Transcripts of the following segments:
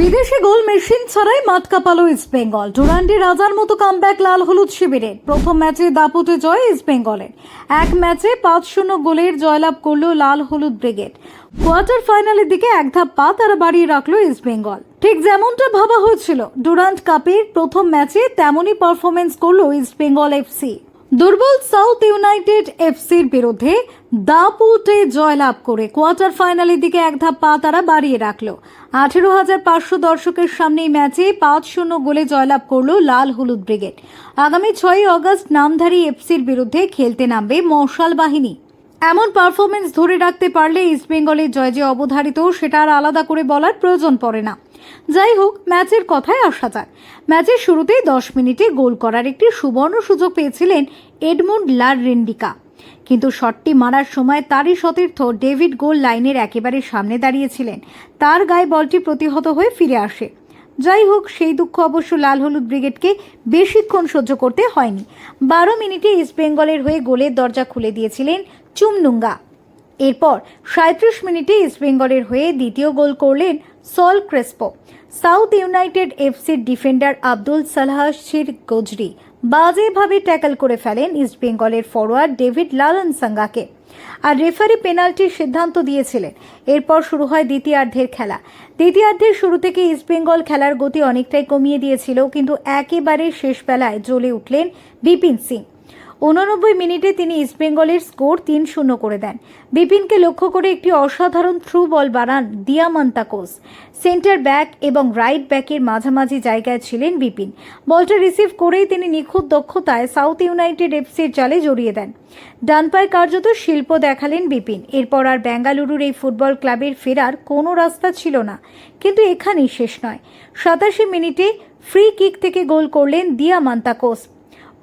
বিদেশি goal machine ছাড়াই মাঠ কাঁপালো ইস্ট বেঙ্গল। ডুরান্ডি রাজার মতো কামব্যাক লাল হলুদ শিবিরের। প্রথম ম্যাচে দাপুটে জয় ইস্ট বেঙ্গলের। এক ম্যাচে 5-0 গোলের জয়লাভ করলো লাল হলুদ ব্রিগেড। কোয়ার্টার ফাইনালের দিকে এক ধাপ পা তারা বাড়িয়ে রাখলো ইস্ট বেঙ্গল। ঠিক যেমনটা ভাবা হয়েছিল ডুরান্ড কাপের প্রথম ম্যাচে, তেমনই পারফরমেন্স করলো ইস্ট বেঙ্গল এফসি। দুর্বল সাউথ ইউনাইটেড এফসির বিরুদ্ধে দাপুটে জয়লাভ করে কোয়ার্টার ফাইনালের দিকে এক ধাপ পা তারা বাড়িয়ে রাখলো। 18,500 দর্শকের সামনে এই ম্যাচে 5-0 গোলে জয়লাভ করলো লাল হলুদ ব্রিগেড। আগামী 6 আগস্ট নামধারী এফসির বিরুদ্ধে খেলতে নামবে মশাল বাহিনী। এমন পারফরমেন্স ধরে রাখতে পারলে ইস্ট বেঙ্গলের জয় যে অবধারিত সেটা আর আলাদা করে বলার প্রয়োজন পড়ে না। যাই হোক, ম্যাচের কথায় আসা যাক। ম্যাচের শুরুতেই 10 মিনিটে গোল করার একটি সুবর্ণ সুযোগ পেয়েছিলেন এডমুন্ড লাররেন্ডিকা, কিন্তু শটটি মারার সময় তারই সতীর্থ ডেভিড গোল লাইনের একেবারে সামনে দাঁড়িয়েছিলেন। তার গায়ে বলটি প্রতিহত হয়ে ফিরে আসে। যাই হোক, সেই দুঃখ অবশ্য লাল হলুদ ব্রিগেডকে বেশিক্ষণ সহ্য করতে হয়নি। 12 মিনিটে ইস্ট বেঙ্গলের হয়ে গোলের দরজা খুলে দিয়েছিলেন চুমনুঙ্গা। এরপর 37 মিনিটে ইস্ট বেঙ্গলের হয়ে দ্বিতীয় গোল করলেন সল ক্রেসপো। সাউথ ইউনাইটেড এফসির ডিফেন্ডার আব্দুল সালাহশির গজরি বাজেভাবে ট্যাকল করে ফেলেন ইস্ট বেঙ্গলের ফরোয়ার্ড ডেভিড লালনসাঙ্গাকে, আর রেফারি পেনাল্টির সিদ্ধান্ত দিয়েছিলেন। এরপর শুরু হয় দ্বিতীয়ার্ধের খেলা। দ্বিতীয়ার্ধের শুরু থেকে ইস্ট বেঙ্গল খেলার গতি অনেকটাই কমিয়ে দিয়েছিল, কিন্তু একেবারে শেষ বেলায় জ্বলে উঠলেন বিপিন সিং। 89 মিনিটে তিনি ইস্ট বেঙ্গলের স্কোর 3-0 করে দেন। বিপিনকে লক্ষ্য করে একটি অসাধারণ থ্রু বল বাড়ান দিয়ামান্তাকোস। সেন্টার ব্যাক এবং রাইট ব্যাকের মাঝামাঝি জায়গায় ছিলেন বিপিন। বলটা রিসিভ করেই তিনি নিখুঁত দক্ষতায় সাউথ ইউনাইটেড এফসির জালে জড়িয়ে দেন। ডান পায়ে কার্যত শিল্প দেখালেন বিপিন। এরপর আর বেঙ্গালুরুর এই ফুটবল ক্লাবের ফেরার কোনো রাস্তা ছিল না, কিন্তু এখানেই শেষ নয়। 87 মিনিটে ফ্রি কিক থেকে গোল করলেন দিয়ামান্তাকোস।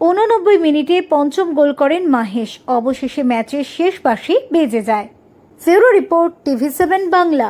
89 মিনিটে পঞ্চম গোল করেন মাহেশ। অবশেষে ম্যাচের শেষ বাঁশি বেজে যায়। Bureau report, TV7 Bangla.